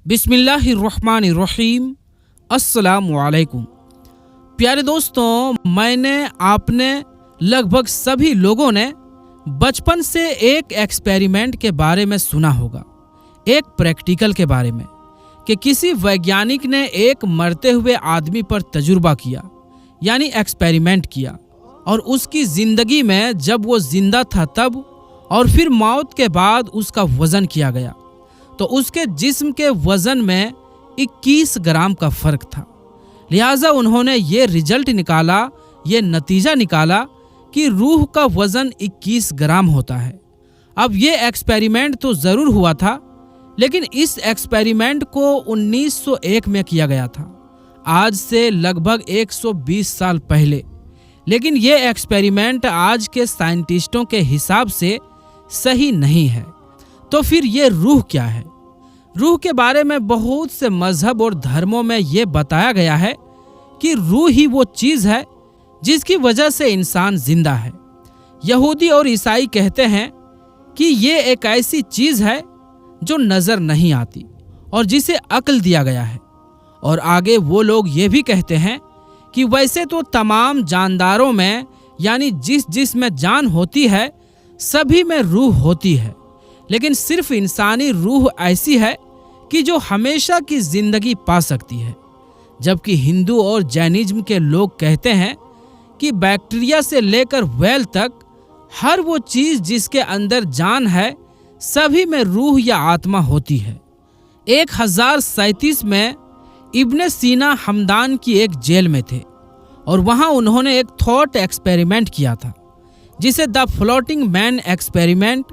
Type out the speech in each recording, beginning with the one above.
बिस्मिल्लाहिर्रहमानिर्रहीम। अस्सलामुअलैकुम। प्यारे दोस्तों, मैंने आपने लगभग सभी लोगों ने बचपन से एक एक्सपेरिमेंट के बारे में सुना होगा, एक प्रैक्टिकल के बारे में, कि किसी वैज्ञानिक ने एक मरते हुए आदमी पर तजुर्बा किया, यानी एक्सपेरिमेंट किया, और उसकी जिंदगी में जब वो जिंदा था तब और फिर मौत के बाद उसका वजन किया गया तो उसके जिस्म के वजन में 21 ग्राम का फर्क था। लिहाजा उन्होंने ये रिजल्ट निकाला, ये नतीजा निकाला कि रूह का वजन 21 ग्राम होता है। अब ये एक्सपेरिमेंट तो ज़रूर हुआ था, लेकिन इस एक्सपेरिमेंट को 1901 में किया गया था, आज से लगभग 120 साल पहले। लेकिन ये एक्सपेरिमेंट आज के साइंटिस्टों के हिसाब से सही नहीं है। तो फिर ये रूह क्या है? रूह के बारे में बहुत से मजहब और धर्मों में ये बताया गया है कि रूह ही वो चीज़ है जिसकी वजह से इंसान जिंदा है। यहूदी और ईसाई कहते हैं कि ये एक ऐसी चीज़ है जो नज़र नहीं आती और जिसे अक्ल दिया गया है। और आगे वो लोग ये भी कहते हैं कि वैसे तो तमाम जानदारों में, यानी जिस में जान होती है, सभी में रूह होती है, लेकिन सिर्फ इंसानी रूह ऐसी है कि जो हमेशा की जिंदगी पा सकती है। जबकि हिंदू और जैनिज्म के लोग कहते हैं कि बैक्टीरिया से लेकर व्हेल तक हर वो चीज़ जिसके अंदर जान है, सभी में रूह या आत्मा होती है। 1037 में इब्ने सीना हमदान की एक जेल में थे और वहाँ उन्होंने एक थॉट एक्सपेरिमेंट किया था, जिसे द फ्लोटिंग मैन एक्सपेरिमेंट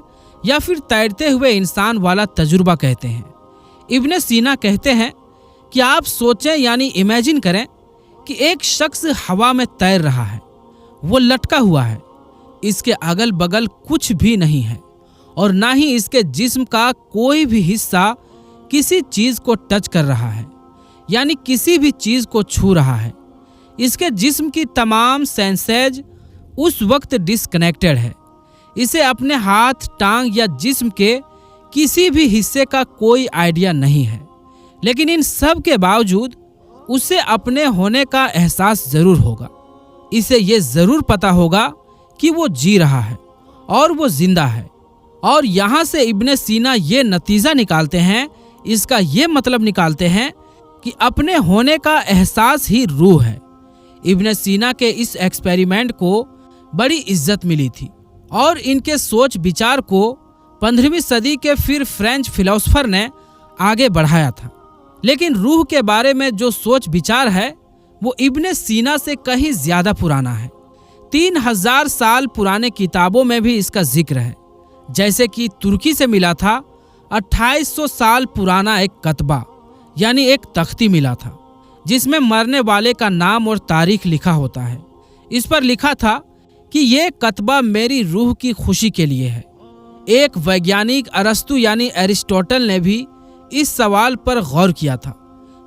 या फिर तैरते हुए इंसान वाला तजुर्बा कहते हैं। इब्ने सीना कहते हैं कि आप सोचें, यानी इमेजिन करें कि एक शख्स हवा में तैर रहा है, वो लटका हुआ है, इसके अगल बगल कुछ भी नहीं है और ना ही इसके जिस्म का कोई भी हिस्सा किसी चीज़ को टच कर रहा है, यानी किसी भी चीज़ को छू रहा है। इसके जिस्म की तमाम सेंसेज उस वक्त डिस्कनेक्टेड है। इसे अपने हाथ, टांग या जिस्म के किसी भी हिस्से का कोई आइडिया नहीं है, लेकिन इन सब के बावजूद उसे अपने होने का एहसास ज़रूर होगा। इसे ये ज़रूर पता होगा कि वो जी रहा है और वो जिंदा है। और यहाँ से इब्ने सीना ये नतीजा निकालते हैं, इसका ये मतलब निकालते हैं कि अपने होने का एहसास ही रूह है। इब्ने सीना के इस एक्सपेरिमेंट को बड़ी इज्जत मिली थी और इनके सोच विचार को 15वीं सदी के फिर फ्रेंच फिलोसोफर ने आगे बढ़ाया था। लेकिन रूह के बारे में जो सोच विचार है वो इब्ने सीना से कहीं ज्यादा पुराना है। 3000 साल पुराने किताबों में भी इसका जिक्र है। जैसे कि तुर्की से मिला था 2800 साल पुराना एक कतबा, यानी एक तख्ती मिला था, जिसमें मरने वाले का नाम और तारीख लिखा होता है। इस पर लिखा था कि ये कतबा मेरी रूह की खुशी के लिए है। एक वैज्ञानिक अरस्तु यानी एरिस्टोटल ने भी इस सवाल पर गौर किया था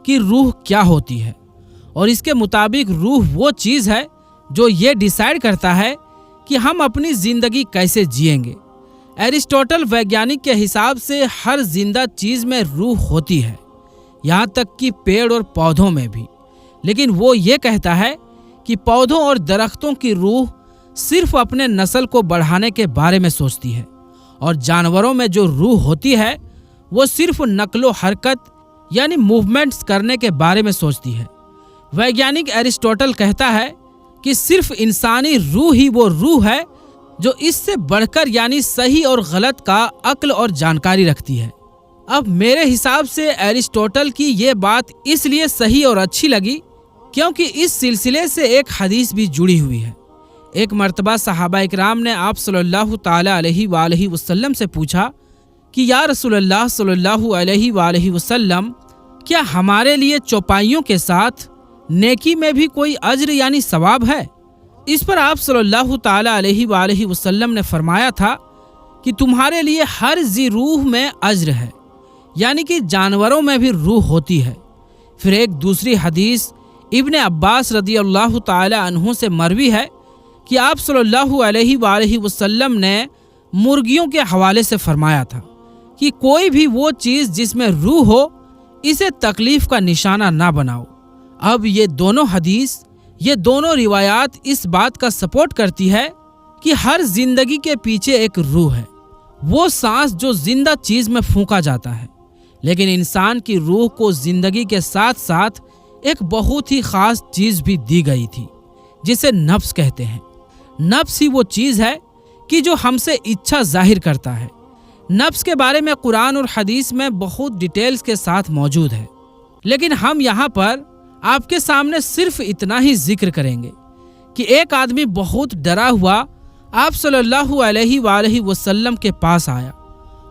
कि रूह क्या होती है, और इसके मुताबिक रूह वो चीज़ है जो ये डिसाइड करता है कि हम अपनी जिंदगी कैसे जिएंगे। एरिस्टोटल वैज्ञानिक के हिसाब से हर जिंदा चीज़ में रूह होती है, यहाँ तक कि पेड़ और पौधों में भी। लेकिन वो ये कहता है कि पौधों और दरख्तों की रूह सिर्फ अपने नस्ल को बढ़ाने के बारे में सोचती है, और जानवरों में जो रूह होती है वो सिर्फ नकलो हरकत यानी मूवमेंट्स करने के बारे में सोचती है। वैज्ञानिक एरिस्टोटल कहता है कि सिर्फ इंसानी रूह ही वो रूह है जो इससे बढ़कर यानी सही और गलत का अक्ल और जानकारी रखती है। अब मेरे हिसाब से एरिस्टोटल की ये बात इसलिए सही और अच्छी लगी क्योंकि इस सिलसिले से एक हदीस भी जुड़ी हुई है। एक मर्तबा सहाबा इकराम ने आप सल्लल्लाहु ताला अलैहि वसल्लम से पूछा कि या रसूलल्लाह सल्लल्लाहु अलैहि वसल्लम, क्या हमारे लिए चौपाइयों के साथ नेकी में भी कोई अज्र यानी सवाब है? इस पर आप सल्लल्लाहु ताला अलैहि वसल्लम ने फरमाया था कि तुम्हारे लिए हर जी रूह में अज्र है, यानी कि जानवरों में भी रूह होती है। फिर एक दूसरी हदीस इब्ने अब्बास रदियल्लाहु ताला अन्हु से मरवी है कि आप सल्लल्लाहु अलैहि वसल्लम ने मुर्गियों के हवाले से फरमाया था कि कोई भी वो चीज़ जिसमें रूह हो इसे तकलीफ का निशाना ना बनाओ। अब ये दोनों हदीस, ये दोनों रिवायात इस बात का सपोर्ट करती है कि हर जिंदगी के पीछे एक रूह है, वो सांस जो जिंदा चीज में फूंका जाता है। लेकिन इंसान की रूह को जिंदगी के साथ साथ एक बहुत ही खास चीज भी दी गई थी, जिसे नफ्स कहते हैं। नफ्स ही वो चीज है कि जो हमसे इच्छा जाहिर करता है। नफ्स के बारे में कुरान और हदीस में बहुत डिटेल्स के साथ मौजूद है, लेकिन हम यहाँ पर आपके सामने सिर्फ इतना ही जिक्र करेंगे कि एक आदमी बहुत डरा हुआ आप सल्लल्लाहु अलैहि वसल्लम के पास आया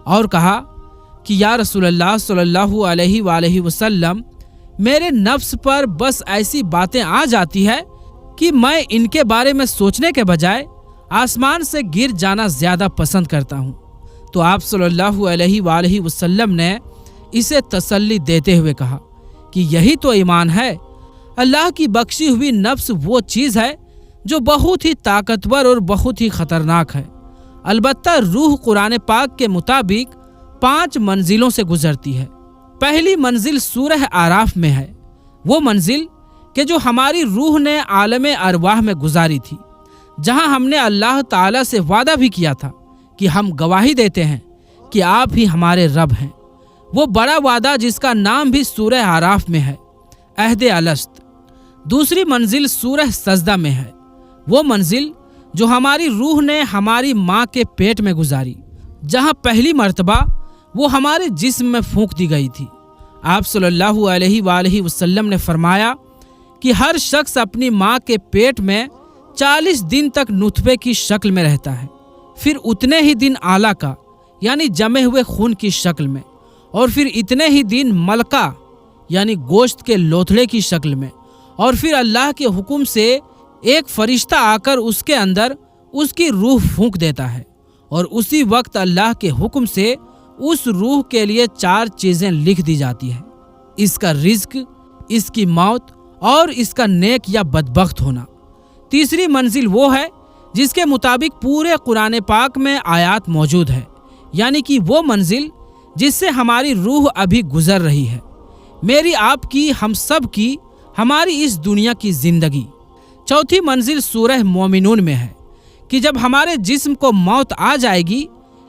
और कहा कि या रसूलल्लाह सल्लल्लाहु अलैहि वसल्लम, मेरे नफ्स पर बस ऐसी बातें आ जाती है कि मैं इनके बारे में सोचने के बजाय आसमान से गिर जाना ज्यादा पसंद करता हूँ। तो आप सल्लल्लाहु अलैहि वसल्लम ने इसे तसल्ली देते हुए कहा कि यही तो ईमान है। अल्लाह की बख्शी हुई नफ्स वो चीज़ है जो बहुत ही ताकतवर और बहुत ही खतरनाक है। अलबत्ता रूह कुरान पाक के मुताबिक 5 मंजिलों से गुजरती है। पहली मंजिल सूरह आराफ में है, वो मंजिल कि जो हमारी रूह ने आलम अरवाह में गुजारी थी, जहां हमने अल्लाह ताला से वादा भी किया था कि हम गवाही देते हैं कि आप ही हमारे रब हैं। वो बड़ा वादा जिसका नाम भी सूरह आराफ में है, अहद अलस्त। दूसरी मंजिल सूरह सजदा में है, वो मंजिल जो हमारी रूह ने हमारी माँ के पेट में गुजारी, जहां पहली मर्तबा वो हमारे जिस्म में फूंक दी गई थी। आप सल्लल्लाहु अलैहि वसल्लम ने फरमाया कि हर शख्स अपनी माँ के पेट में 40 दिन तक नुतफे की शक्ल में रहता है, फिर उतने ही दिन आला का यानी जमे हुए खून की शक्ल में, और फिर इतने ही दिन मलका यानी गोश्त के लोथड़े की शक्ल में, और फिर अल्लाह के हुक्म से एक फरिश्ता आकर उसके अंदर उसकी रूह फूंक देता है, और उसी वक्त अल्लाह के हुक्म से उस रूह के लिए 4 चीजें लिख दी जाती है, इसका रिज्क, इसकी मौत और इसका नेक या बदबख्त होना। तीसरी मंजिल वो है जिसके मुताबिक पूरे कुरान पाक में आयात मौजूद है, यानी कि वो मंजिल जिससे हमारी रूह अभी गुजर रही है, मेरी, आपकी, हम सब की, हमारी इस दुनिया की जिंदगी। चौथी मंजिल सूरह मोमिनून में है कि जब हमारे जिस्म को मौत आ जाएगी,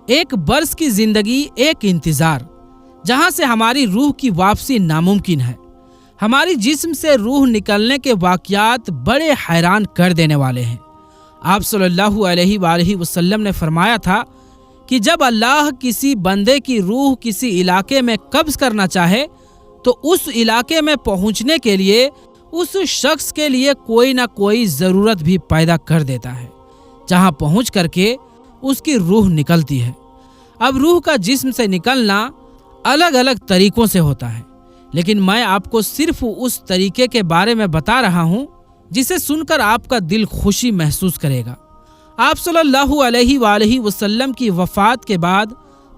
एक बरस की जिंदगी, एक इंतजार, जहां से हमारी रूह की वापसी नामुमकिन है। हमारी जिस्म से रूह निकलने के वाकयात बड़े हैरान कर देने वाले हैं। आप सल्लल्लाहु अलैहि वसल्लम ने फरमाया था कि जब अल्लाह किसी बंदे की रूह किसी इलाके में कब्ज करना चाहे तो उस इलाके में पहुंचने के लिए उस शख्स के लिए कोई ना कोई ज़रूरत भी पैदा कर देता है, जहां पहुंच करके उसकी रूह निकलती है। अब रूह का जिस्म से निकलना अलग अलग तरीकों से होता है, लेकिन मैं आपको सिर्फ उस तरीके के बारे में बता रहा हूं जिसे सुनकर आपका दिल खुशी महसूस करेगा। आप सल्लल्लाहु अलैहि वसल्लम की वफात के बाद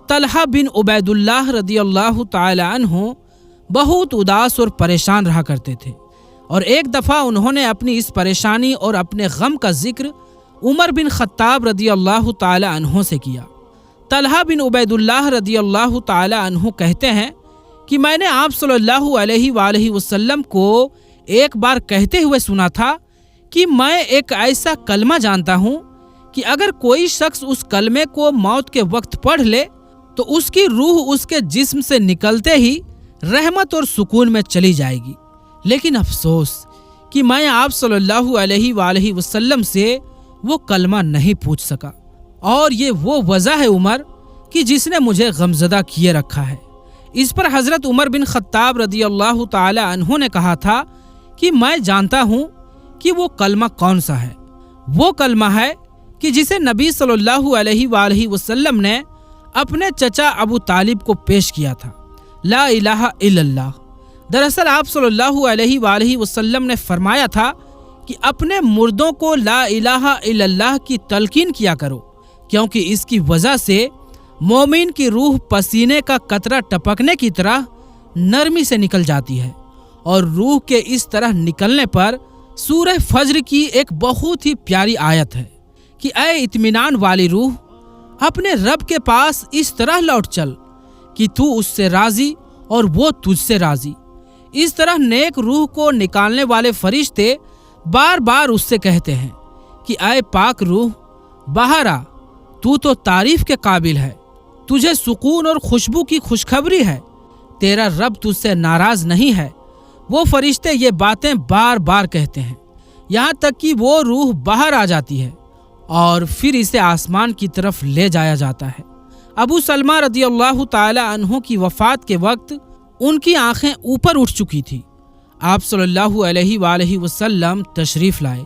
तलहा बिन उबैदुल्लाह रदियल्लाहु ताला अन्हु बहुत उदास और परेशान रहा करते थे, और एक दफ़ा उन्होंने अपनी इस परेशानी और अपने गम का जिक्र उमर बिन खत्ताब रदियल्लाहु ताला अन्हु से किया। तलहा बिन उबैदुल्लाह रदियल्लाहु ताला अन्हु कहते हैं कि मैंने आप सल्लल्लाहु अलैहि वसल्लम को एक बार कहते हुए सुना था कि मैं एक ऐसा कलमा जानता हूँ कि अगर कोई शख्स उस कलमे को मौत के वक्त पढ़ ले तो उसकी रूह उसके जिस्म से निकलते ही रहमत और सुकून में चली जाएगी। लेकिन अफसोस कि मैं आप सल्लल्लाहु अलैहि वसल्लम से वो कलमा नहीं पूछ सका, और ये वो वजह है उमर कि जिसने मुझे गमजदा किए रखा है। इस पर हजरत उमर बिन खत्ताब रदियल्लाहु ताला अन्हु ने कहा था कि मैं जानता हूँ कि वो कलमा कौन सा है। वो कलमा है कि जिसे नबी सल्लल्लाहु अलैहि वसल्लम ने अपने चचा अबू तालिब को पेश किया था, ला इलाहा इल्लल्लाह। दरअसल आप सल्लल्लाहु अलैहि वसल्लम ने फरमाया था कि अपने मुर्दों को ला इलाहा इल्लल्लाह की तलकीन किया करो, क्योंकि इसकी वजह से मोमिन की रूह पसीने का कतरा टपकने की तरह नरमी से निकल जाती है, और रूह के इस तरह निकलने पर सूरह फज्र की एक बहुत ही प्यारी आयत है कि ऐ इत्मीनान वाली रूह, अपने रब के पास इस तरह लौट चल कि तू उससे राजी اور وہ تجھ سے راضی۔ اس طرح نیک روح کو نکالنے والے فرشتے بار بار اس سے کہتے ہیں کہ اے پاک روح، باہر آ، تو تعریف کے قابل ہے، تجھے سکون اور خوشبو کی خوشخبری ہے، تیرا رب تجھ سے ناراض نہیں ہے۔ وہ فرشتے یہ باتیں بار بار کہتے ہیں، یہاں تک کہ وہ روح باہر آ جاتی ہے اور پھر اسے آسمان کی طرف لے جایا جاتا ہے۔ ابو سلمہ رضی اللہ تعالی عنہ کی وفات کے وقت ان کی آنکھیں اوپر اٹھ چکی تھی۔ آپ صلی اللہ علیہ وآلہ وسلم تشریف لائے،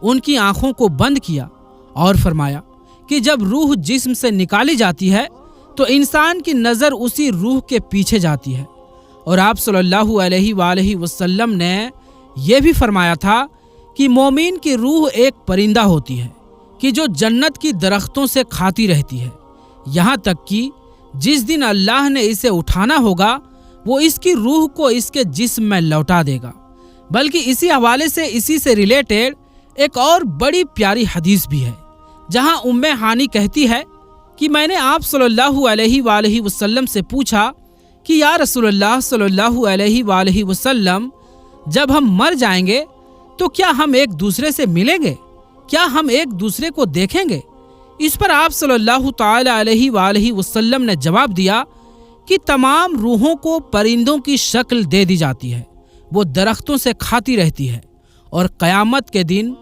ان کی آنکھوں کو بند کیا اور فرمایا کہ جب روح جسم سے نکالی جاتی ہے تو انسان کی نظر اسی روح کے پیچھے جاتی ہے، اور آپ صلی اللہ علیہ وآلہ وسلم نے یہ بھی فرمایا تھا کہ مومن کی روح ایک پرندہ ہوتی ہے کہ جو جنت کی درختوں سے کھاتی رہتی ہے، یہاں تک کہ جس دن اللہ نے اسے اٹھانا ہوگا وہ اس کی روح کو اس کے جسم میں لوٹا دے گا۔ بلکہ اسی حوالے سے اسی سے ریلیٹڈ ایک اور بڑی پیاری حدیث بھی ہے، جہاں ام ہانی کہتی ہے کہ میں نے آپ صلی اللہ علیہ وآلہ وسلم سے پوچھا کہ یا رسول اللہ صلی اللہ علیہ وآلہ وسلم، جب ہم مر جائیں گے تو کیا ہم ایک دوسرے سے ملیں گے؟ کیا ہم ایک دوسرے کو دیکھیں گے؟ اس پر آپ صلی اللہ تعالی علیہ وآلہ وسلم نے جواب دیا کہ تمام روحوں کو پرندوں کی شکل دے دی جاتی ہے، وہ درختوں سے کھاتی رہتی ہے، اور قیامت کے دن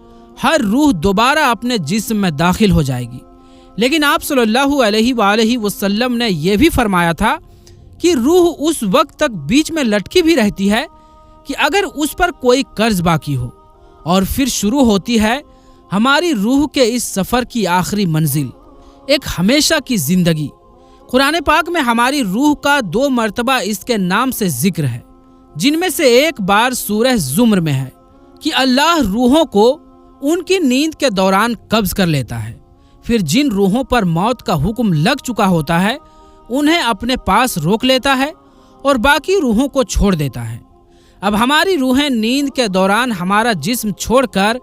ہر روح دوبارہ اپنے جسم میں داخل ہو جائے گی۔ لیکن آپ صلی اللہ علیہ وآلہ وسلم نے یہ بھی فرمایا تھا کہ روح اس وقت تک بیچ میں لٹکی بھی رہتی ہے کہ اگر اس پر کوئی قرض باقی ہو، اور پھر شروع ہوتی ہے ہماری روح کے اس سفر کی آخری منزل، ایک ہمیشہ کی زندگی۔ قرآن پاک میں ہماری روح کا 2 مرتبہ اس کے نام سے ذکر ہے، جن میں سے ایک بار سورہ زمر میں ہے کہ اللہ روحوں کو ان کی نیند کے دوران قبض کر لیتا ہے، پھر جن روحوں پر موت کا حکم لگ چکا ہوتا ہے انہیں اپنے پاس روک لیتا ہے اور باقی روحوں کو چھوڑ دیتا ہے۔ اب ہماری روحیں نیند کے دوران ہمارا جسم چھوڑ کر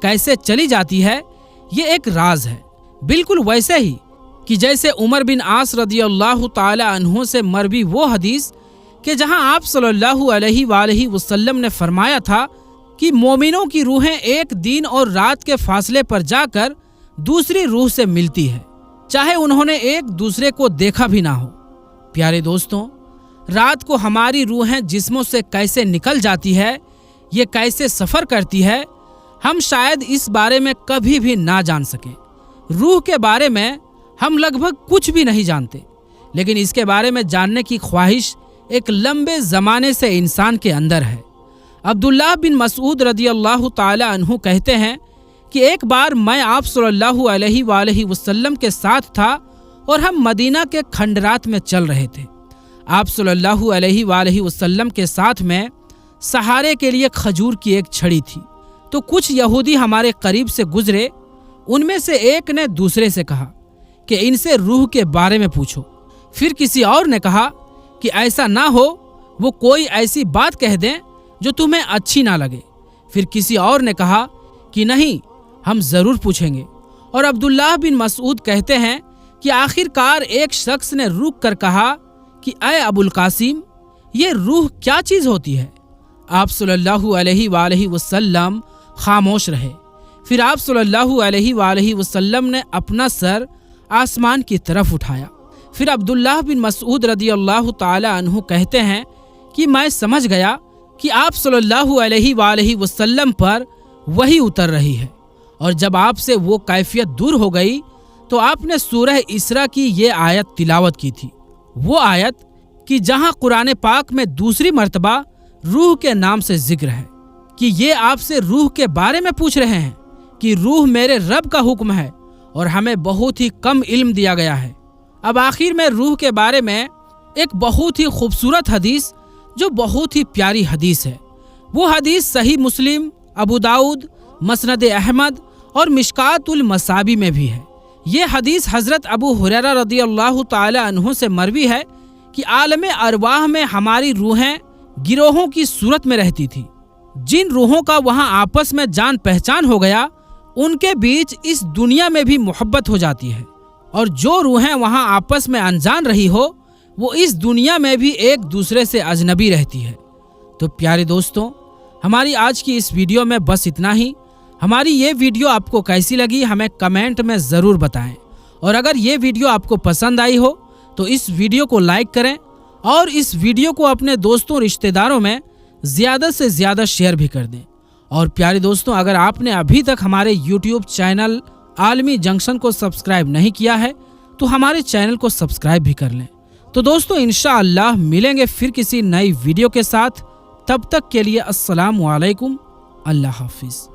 کیسے چلی جاتی ہے، یہ ایک راز ہے، بالکل ویسے ہی کہ جیسے عمر بن عاص رضی اللہ تعالی عنہ سے مروی وہ حدیث کہ جہاں آپ صلی اللہ علیہ وآلہ وسلم نے فرمایا تھا کہ مومنوں کی روحیں ایک دن اور رات کے فاصلے پر جا کر دوسری روح سے ملتی ہے، چاہے انہوں نے ایک دوسرے کو دیکھا بھی نہ ہو۔ پیارے دوستوں، رات کو ہماری روحیں جسموں سے کیسے نکل جاتی ہے، یہ کیسے سفر کرتی ہے، ہم شاید اس بارے میں کبھی بھی نہ جان سکیں۔ روح کے بارے میں ہم لگ بھگ کچھ بھی نہیں جانتے، لیکن اس کے بارے میں جاننے کی خواہش ایک لمبے زمانے سے انسان کے اندر ہے۔ عبداللہ بن مسعود رضی اللہ تعالی عنہ کہتے ہیں کہ ایک بار میں آپ صلی اللہ علیہ وآلہ وسلم کے ساتھ تھا اور ہم مدینہ کے کھنڈرات میں چل رہے تھے۔ آپ صلی اللہ علیہ وآلہ وسلم کے ساتھ میں سہارے کے لیے کھجور کی ایک چھڑی تھی، تو کچھ یہودی ہمارے قریب سے گزرے، ان میں سے ایک نے دوسرے سے کہا کہ ان سے روح کے بارے میں پوچھو۔ پھر کسی اور نے کہا کہ ایسا نہ ہو وہ کوئی ایسی بات کہہ دیں جو تمہیں اچھی نہ لگے۔ پھر کسی اور نے کہا کہ نہیں، ہم ضرور پوچھیں گے۔ اور عبداللہ بن مسعود کہتے ہیں کہ آخر کار ایک شخص نے رک کر کہا کہ اے ابو القاسم، یہ روح کیا چیز ہوتی ہے؟ آپ صلی اللہ علیہ وآلہ وسلم خاموش رہے۔ پھر آپ صلی اللہ علیہ وآلہ وسلم نے اپنا سر آسمان کی طرف اٹھایا۔ پھر عبداللہ بن مسعود رضی اللہ تعالی عنہ کہتے ہیں کہ میں سمجھ گیا کہ آپ صلی اللہ علیہ وآلہ وسلم پر وحی اتر رہی ہے، اور جب آپ سے وہ کیفیت دور ہو گئی تو آپ نے سورہ اسراء کی یہ آیت تلاوت کی تھی، وہ آیت کہ جہاں قرآن پاک میں دوسری مرتبہ روح کے نام سے ذکر ہے کہ یہ آپ سے روح کے بارے میں پوچھ رہے ہیں کہ روح میرے رب کا حکم ہے اور ہمیں بہت ہی کم علم دیا گیا ہے۔ اب آخر میں روح کے بارے میں ایک بہت ہی خوبصورت حدیث جو بہت ہی پیاری حدیث ہے، وہ حدیث صحیح مسلم، ابو داؤد، مسند احمد اور مشکات المصابیح میں بھی ہے۔ یہ حدیث حضرت ابو ہریرہ رضی اللہ تعالی عنہ سے مروی ہے کہ عالم ارواح میں ہماری روحیں گروہوں کی صورت میں رہتی تھی۔ جن روحوں کا وہاں آپس میں جان پہچان ہو گیا ان کے بیچ اس دنیا میں بھی محبت ہو جاتی ہے، اور جو روحیں وہاں آپس میں انجان رہی ہو وہ اس دنیا میں بھی ایک دوسرے سے اجنبی رہتی ہے۔ تو پیارے دوستوں، ہماری آج کی اس ویڈیو میں بس اتنا ہی۔ ہماری یہ ویڈیو آپ کو کیسی لگی ہمیں کمنٹ میں ضرور بتائیں، اور اگر یہ ویڈیو آپ کو پسند آئی ہو تو اس ویڈیو کو لائک کریں اور اس ویڈیو کو اپنے دوستوں رشتہ داروں میں زیادہ سے زیادہ شیئر بھی کر دیں۔ اور پیارے دوستوں، اگر آپ نے ابھی تک ہمارے یوٹیوب چینل عالمی جنکشن کو سبسکرائب نہیں کیا ہے تو ہمارے چینل کو سبسکرائب بھی کر لیں۔ تو دوستوں، انشاءاللہ ملیں گے پھر کسی نئی ویڈیو کے ساتھ۔ تب تک کے لیے السلام علیکم، اللہ حافظ۔